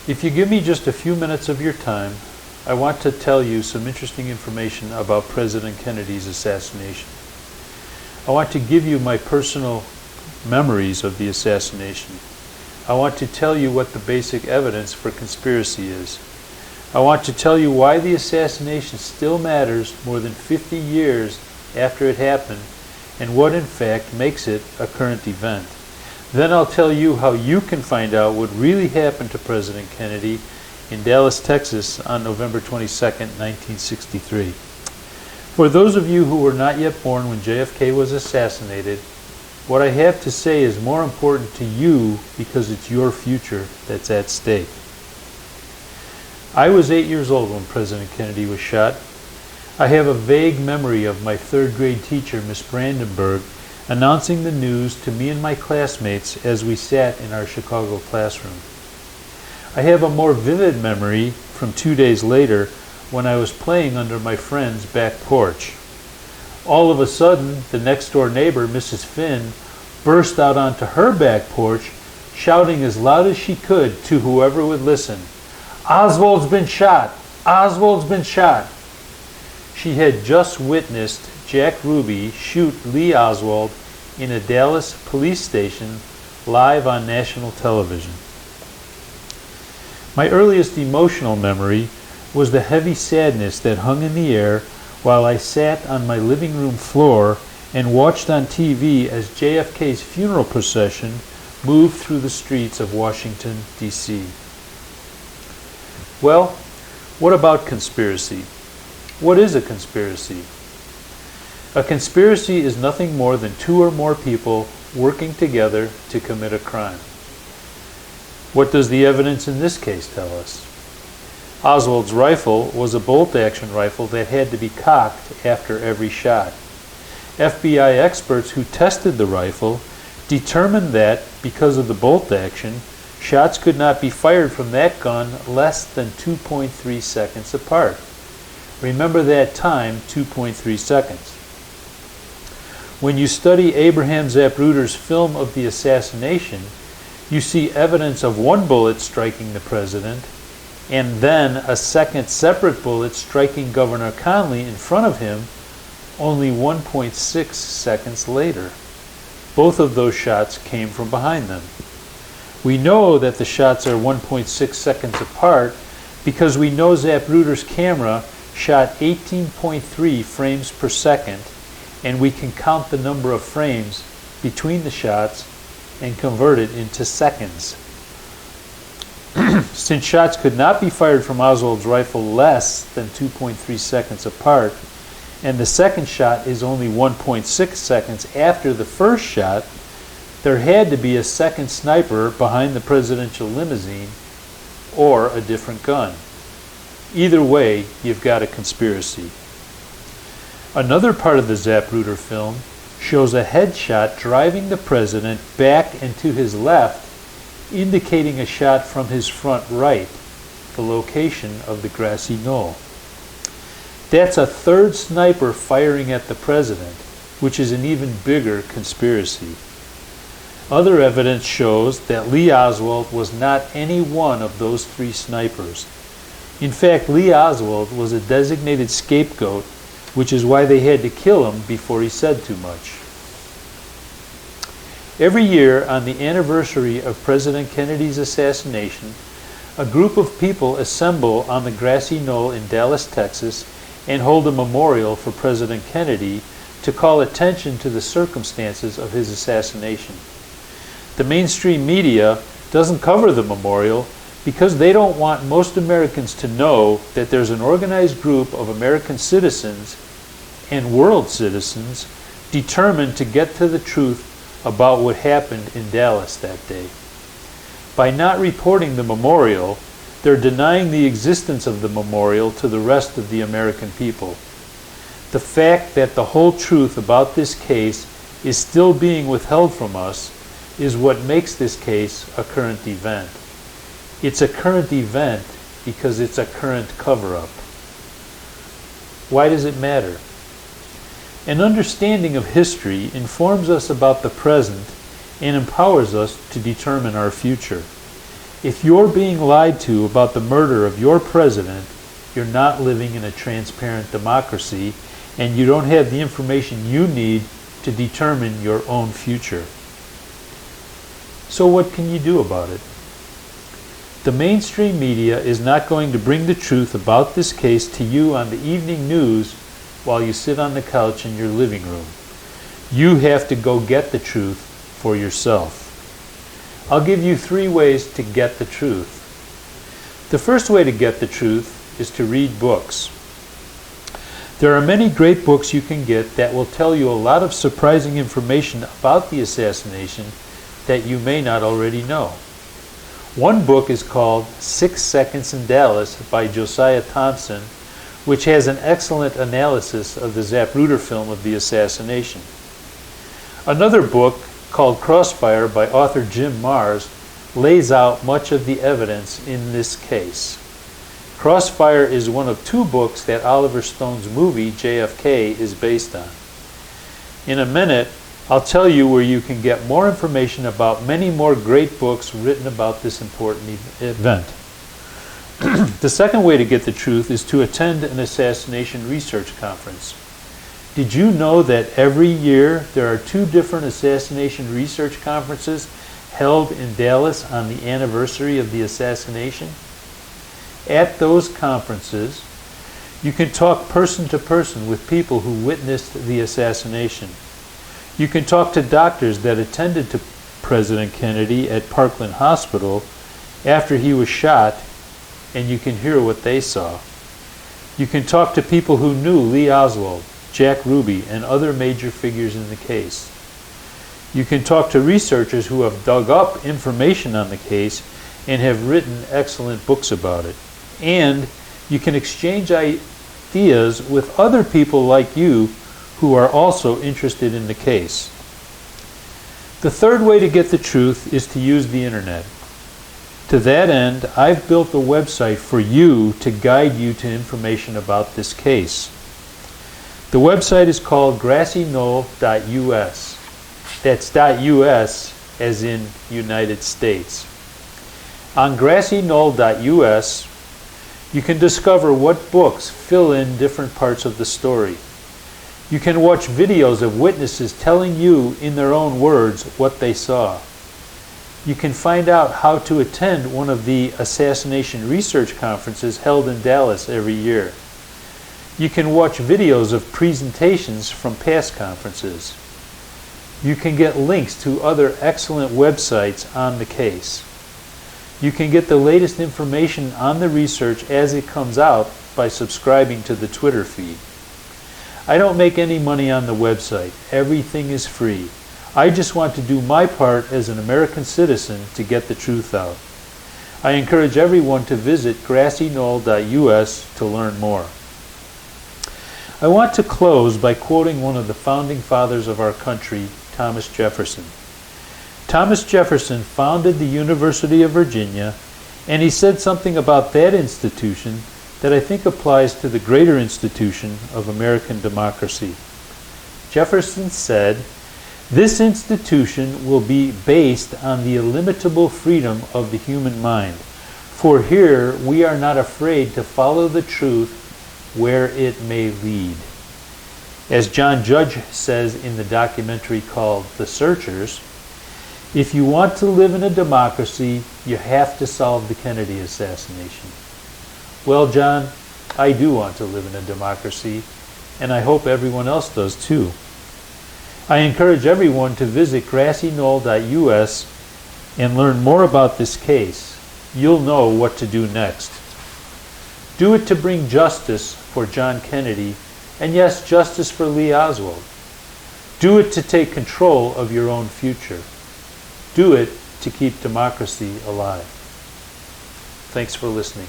If you give me just a few minutes of your time, I want to tell you some interesting information about President Kennedy's assassination. I want to give you my personal memories of the assassination. I want to tell you what the basic evidence for conspiracy is. I want to tell you why the assassination still matters more than 50 years after it happened, and what in fact makes it a current event. Then I'll tell you how you can find out what really happened to President Kennedy in Dallas, Texas on November 22nd, 1963. For those of you who were not yet born when JFK was assassinated, what I have to say is more important to you because it's your future that's at stake. I was 8 years old when President Kennedy was shot. I have a vague memory of my third grade teacher, Miss Brandenburg, announcing the news to me and my classmates as we sat in our Chicago classroom. I have a more vivid memory from 2 days later when I was playing under my friend's back porch. All of a sudden, the next door neighbor, Mrs. Finn, burst out onto her back porch, shouting as loud as she could to whoever would listen, "Oswald's been shot! Oswald's been shot!" She had just witnessed Jack Ruby shoot Lee Oswald in a Dallas police station live on national television. My earliest emotional memory was the heavy sadness that hung in the air while I sat on my living room floor and watched on TV as JFK's funeral procession moved through the streets of Washington, D.C. Well, what about conspiracy? What is a conspiracy? A conspiracy is nothing more than two or more people working together to commit a crime. What does the evidence in this case tell us? Oswald's rifle was a bolt-action rifle that had to be cocked after every shot. FBI experts who tested the rifle determined that, because of the bolt action, shots could not be fired from that gun less than 2.3 seconds apart. Remember that time, 2.3 seconds. When you study Abraham Zapruder's film of the assassination, you see evidence of one bullet striking the president, and then a second separate bullet striking Governor Conley in front of him only 1.6 seconds later. Both of those shots came from behind them. We know that the shots are 1.6 seconds apart because we know Zapruder's camera shot 18.3 frames per second, and we can count the number of frames between the shots and convert it into seconds. Since shots could not be fired from Oswald's rifle less than 2.3 seconds apart, and the second shot is only 1.6 seconds after the first shot, there had to be a second sniper behind the presidential limousine or a different gun. Either way, you've got a conspiracy. Another part of the Zapruder film shows a headshot driving the president back and to his left, indicating a shot from his front right, the location of the grassy knoll. That's a third sniper firing at the president, which is an even bigger conspiracy. Other evidence shows that Lee Oswald was not any one of those three snipers. In fact, Lee Oswald was a designated scapegoat, which is why they had to kill him before he said too much. Every year, on the anniversary of President Kennedy's assassination, a group of people assemble on the grassy knoll in Dallas, Texas, and hold a memorial for President Kennedy to call attention to the circumstances of his assassination. The mainstream media doesn't cover the memorial because they don't want most Americans to know that there's an organized group of American citizens and world citizens determined to get to the truth about what happened in Dallas that day. By not reporting the memorial, they're denying the existence of the memorial to the rest of the American people. The fact that the whole truth about this case is still being withheld from us is what makes this case a current event. It's a current event because it's a current cover-up. Why does it matter? An understanding of history informs us about the present and empowers us to determine our future. If you're being lied to about the murder of your president, you're not living in a transparent democracy, and you don't have the information you need to determine your own future. So what can you do about it? The mainstream media is not going to bring the truth about this case to you on the evening news while you sit on the couch in your living room. You have to go get the truth for yourself. I'll give you 3 ways to get the truth. The first way to get the truth is to read books. There are many great books you can get that will tell you a lot of surprising information about the assassination that you may not already know. One book is called 6 Seconds in Dallas by Josiah Thompson, which has an excellent analysis of the Zapruder film of the assassination. Another book, called Crossfire by author Jim Marrs, lays out much of the evidence in this case. Crossfire is one of 2 books that Oliver Stone's movie JFK is based on. In a minute, I'll tell you where you can get more information about many more great books written about this important event. The second way to get the truth is to attend an assassination research conference. Did you know that every year there are 2 different assassination research conferences held in Dallas on the anniversary of the assassination? At those conferences, you can talk person to person with people who witnessed the assassination. You can talk to doctors that attended to President Kennedy at Parkland Hospital after he was shot, and you can hear what they saw. You can talk to people who knew Lee Oswald, Jack Ruby, and other major figures in the case. You can talk to researchers who have dug up information on the case and have written excellent books about it. And you can exchange ideas with other people like you who are also interested in the case. The third way to get the truth is to use the internet. To that end, I've built a website for you to guide you to information about this case. The website is called grassyknoll.us. That's .us as in United States. On grassyknoll.us, you can discover what books fill in different parts of the story. You can watch videos of witnesses telling you in their own words what they saw. You can find out how to attend one of the assassination research conferences held in Dallas every year. You can watch videos of presentations from past conferences. You can get links to other excellent websites on the case. You can get the latest information on the research as it comes out by subscribing to the Twitter feed. I don't make any money on the website. Everything is free. I just want to do my part as an American citizen to get the truth out. I encourage everyone to visit grassyknoll.us to learn more. I want to close by quoting one of the founding fathers of our country, Thomas Jefferson. Thomas Jefferson founded the University of Virginia, and he said something about that institution that I think applies to the greater institution of American democracy. Jefferson said, "This institution will be based on the illimitable freedom of the human mind, for here we are not afraid to follow the truth where it may lead." As John Judge says in the documentary called The Searchers, if you want to live in a democracy, you have to solve the Kennedy assassination. Well, John, I do want to live in a democracy, and I hope everyone else does too. I encourage everyone to visit grassyknoll.us and learn more about this case. You'll know what to do next. Do it to bring justice for John Kennedy, and yes, justice for Lee Oswald. Do it to take control of your own future. Do it to keep democracy alive. Thanks for listening.